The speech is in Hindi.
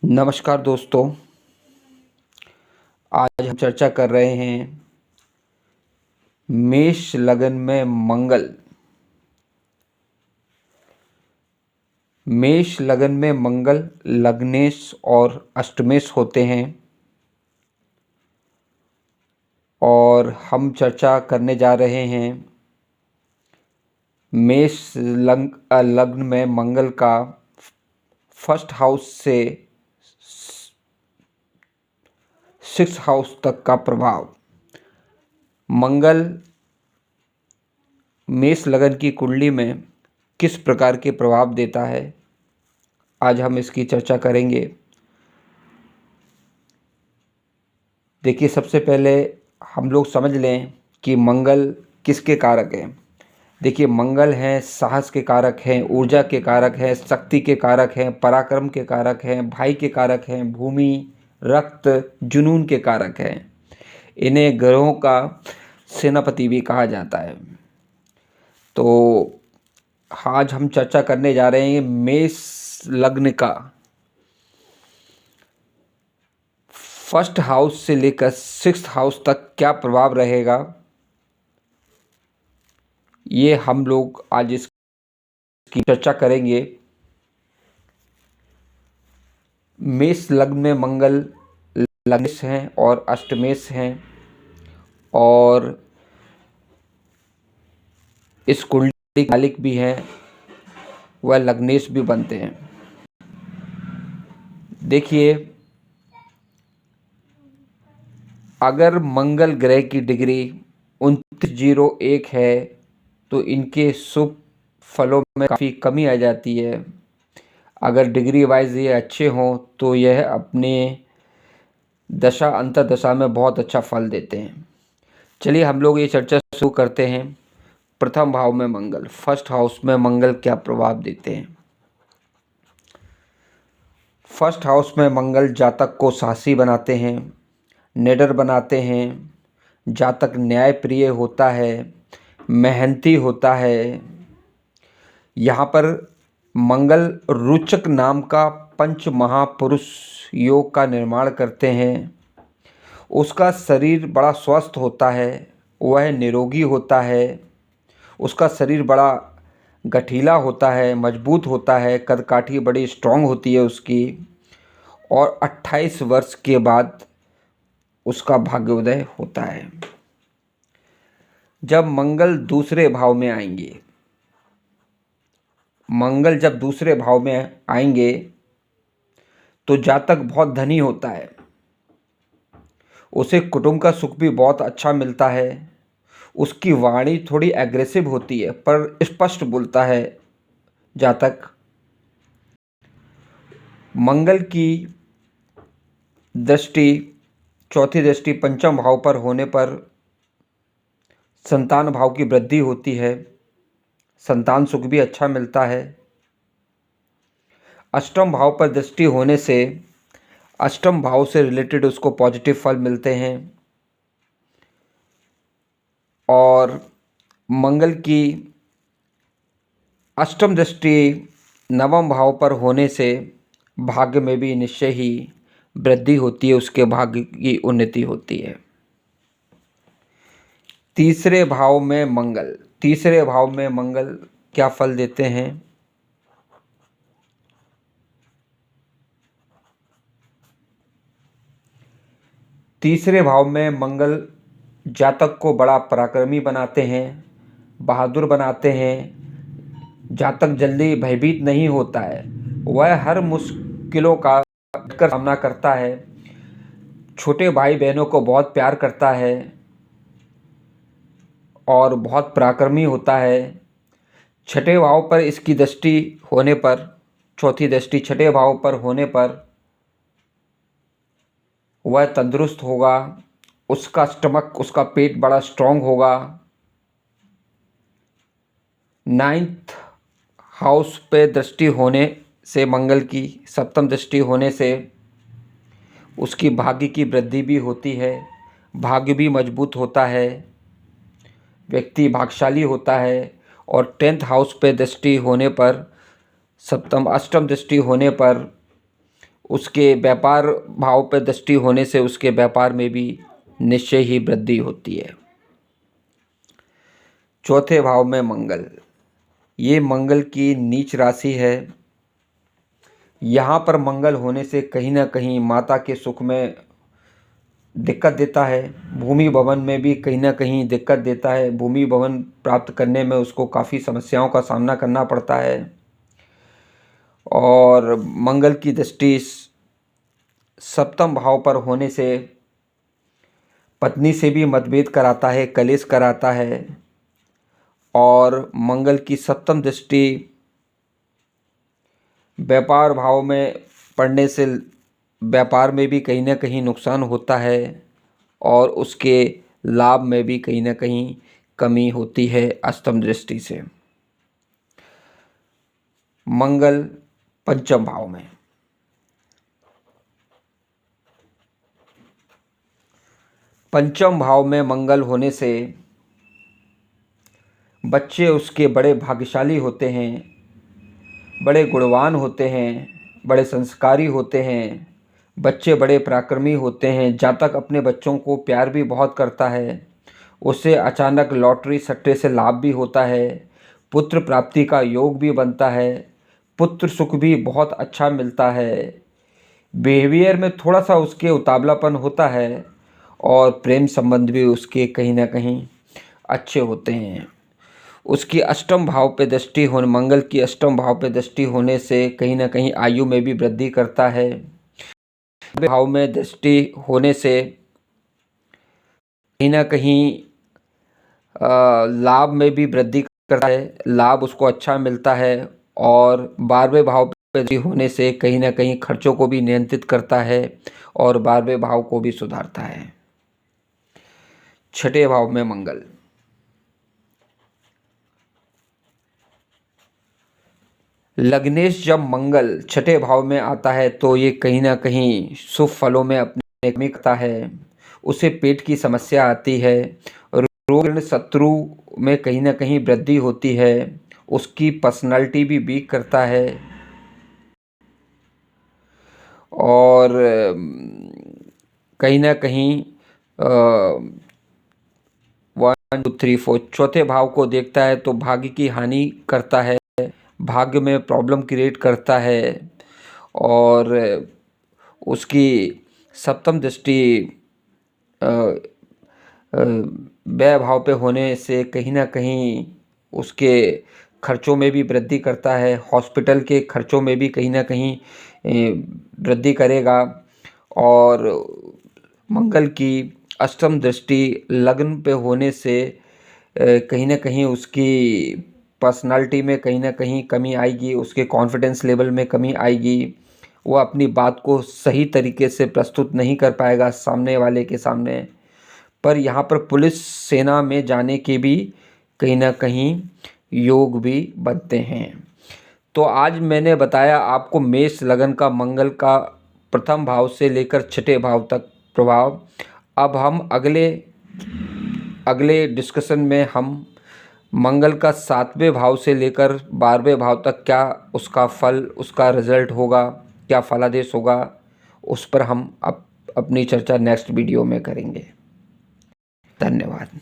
नमस्कार दोस्तों। आज हम चर्चा कर रहे हैं मेष लगन में मंगल। मेष लगन में मंगल लग्नेश और अष्टमेश होते हैं और हम चर्चा करने जा रहे हैं लग्न में मंगल का फर्स्ट हाउस से 6 हाउस तक का प्रभाव। मंगल मेष लगन की कुंडली में किस प्रकार के प्रभाव देता है, आज हम इसकी चर्चा करेंगे। देखिए, सबसे पहले हम लोग समझ लें कि मंगल किसके कारक हैं। देखिए, मंगल हैं साहस के कारक हैं, ऊर्जा के कारक हैं, शक्ति के कारक हैं, पराक्रम के कारक हैं, भाई के कारक हैं, भूमि, रक्त, जुनून के कारक हैं। इन्हें ग्रहों का सेनापति भी कहा जाता है। तो आज हम चर्चा करने जा रहे हैं मेष लग्न का फर्स्ट हाउस से लेकर 6th हाउस तक क्या प्रभाव रहेगा, ये हम लोग आज इसकी चर्चा करेंगे। मेष लग्न में मंगल लग्नेश हैं और अष्टमेश हैं और इस कुंडली के मालिक भी हैं, वह लग्नेश भी बनते हैं। देखिए, अगर मंगल ग्रह की डिग्री 2901 है तो इनके शुभ फलों में काफ़ी कमी आ जाती है। अगर डिग्री वाइज ये अच्छे हों तो यह अपने दशा अंतर्दशा में बहुत अच्छा फल देते हैं। चलिए हम लोग ये चर्चा शुरू करते हैं। प्रथम भाव में मंगल, फर्स्ट हाउस में मंगल क्या प्रभाव देते हैं। फर्स्ट हाउस में मंगल जातक को साहसी बनाते हैं, निडर बनाते हैं। जातक न्यायप्रिय होता है, मेहनती होता है। यहाँ पर मंगल रुचक नाम का पंच महापुरुष योग का निर्माण करते हैं। उसका शरीर बड़ा स्वस्थ होता है, वह निरोगी होता है। उसका शरीर बड़ा गठीला होता है, मजबूत होता है, कदकाठी बड़ी स्ट्रांग होती है उसकी। और 28 वर्ष के बाद उसका भाग्योदय होता है। जब मंगल दूसरे भाव में आएंगे, मंगल जब दूसरे भाव में आएंगे तो जातक बहुत धनी होता है, उसे कुटुंब का सुख भी बहुत अच्छा मिलता है। उसकी वाणी थोड़ी एग्रेसिव होती है पर स्पष्ट बोलता है जातक। मंगल की दृष्टि, चौथी दृष्टि पंचम भाव पर होने पर संतान भाव की वृद्धि होती है, संतान सुख भी अच्छा मिलता है। अष्टम भाव पर दृष्टि होने से अष्टम भाव से रिलेटेड उसको पॉजिटिव फल मिलते हैं। और मंगल की अष्टम दृष्टि नवम भाव पर होने से भाग्य में भी निश्चय ही वृद्धि होती है, उसके भाग्य की उन्नति होती है। तीसरे भाव में मंगल, तीसरे भाव में मंगल क्या फल देते हैं। तीसरे भाव में मंगल जातक को बड़ा पराक्रमी बनाते हैं, बहादुर बनाते हैं। जातक जल्दी भयभीत नहीं होता है, वह हर मुश्किलों का सामना करता है। छोटे भाई बहनों को बहुत प्यार करता है और बहुत पराक्रमी होता है। छठे भाव पर इसकी दृष्टि होने पर, चौथी दृष्टि छठे भाव पर होने पर वह तंदुरुस्त होगा, उसका स्टमक, उसका पेट बड़ा स्ट्रांग होगा। 9th हाउस पे दृष्टि होने से, मंगल की सप्तम दृष्टि होने से उसकी भाग्य की वृद्धि भी होती है, भाग्य भी मजबूत होता है, व्यक्ति भाग्यशाली होता है। और 10th हाउस पे दृष्टि होने पर, अष्टम दृष्टि होने पर उसके व्यापार भाव पर दृष्टि होने से उसके व्यापार में भी निश्चय ही वृद्धि होती है। चौथे भाव में मंगल, ये मंगल की नीच राशि है। यहाँ पर मंगल होने से कहीं ना कहीं माता के सुख में दिक्कत देता है, भूमि भवन में भी कहीं ना कहीं दिक्कत देता है। भूमि भवन प्राप्त करने में उसको काफ़ी समस्याओं का सामना करना पड़ता है। और मंगल की दृष्टि सप्तम भाव पर होने से पत्नी से भी मतभेद कराता है, कलेश कराता है। और मंगल की सप्तम दृष्टि व्यापार भाव में पड़ने से व्यापार में भी कहीं ना कहीं नुकसान होता है और उसके लाभ में भी कहीं ना कहीं कमी होती है अष्टम दृष्टि से। मंगल पंचम भाव में, पंचम भाव में मंगल होने से बच्चे उसके बड़े भाग्यशाली होते हैं, बड़े गुणवान होते हैं, बड़े संस्कारी होते हैं। बच्चे बड़े पराक्रमी होते हैं। जातक अपने बच्चों को प्यार भी बहुत करता है। उसे अचानक लॉटरी सट्टे से लाभ भी होता है। पुत्र प्राप्ति का योग भी बनता है। पुत्र सुख भी बहुत अच्छा मिलता है। बिहेवियर में थोड़ा सा उसके उतावलापन होता है और प्रेम संबंध भी उसके कहीं ना कहीं अच्छे होते हैं। उसकी अष्टम भाव पे दृष्टि होने, मंगल की अष्टम भाव पे दृष्टि होने से कहीं ना कहीं आयु में भी वृद्धि करता है। भाव में दृष्टि होने से कहीं ना कहीं लाभ में भी वृद्धि करता है, लाभ उसको अच्छा मिलता है। और 12वें भाव पे दृष्टि होने से कहीं ना कहीं खर्चों को भी नियंत्रित करता है और 12वें भाव को भी सुधारता है। छठे भाव में मंगल, लग्नेश जब मंगल छठे भाव में आता है तो ये कहीं ना कहीं शुभ फलों में अपने मिकता है। उसे पेट की समस्या आती है, रोग शत्रु में कहीं ना कहीं वृद्धि होती है। उसकी पर्सनालिटी भी वीक करता है। और कहीं ना कहीं 1 2 3 4 चौथे भाव को देखता है तो भाग्य की हानि करता है, भाग्य में प्रॉब्लम क्रिएट करता है। और उसकी सप्तम दृष्टि व्यय भाव पे होने से कहीं ना कहीं उसके खर्चों में भी वृद्धि करता है। हॉस्पिटल के खर्चों में भी कहीं ना कहीं वृद्धि करेगा। और मंगल की अष्टम दृष्टि लग्न पे होने से कहीं ना कहीं उसकी पर्सनालिटी में कहीं ना कहीं कमी आएगी, उसके कॉन्फिडेंस लेवल में कमी आएगी। वो अपनी बात को सही तरीके से प्रस्तुत नहीं कर पाएगा सामने वाले के सामने। पर यहाँ पर पुलिस सेना में जाने के भी कहीं ना कहीं योग भी बनते हैं। तो आज मैंने बताया आपको मेष लगन का मंगल का प्रथम भाव से लेकर छठे भाव तक प्रभाव। अब हम अगले डिस्कशन में हम मंगल का 7वें भाव से लेकर 12वें भाव तक क्या उसका फल, उसका रिजल्ट होगा, क्या फलादेश होगा, उस पर हम अपनी चर्चा नेक्स्ट वीडियो में करेंगे। धन्यवाद।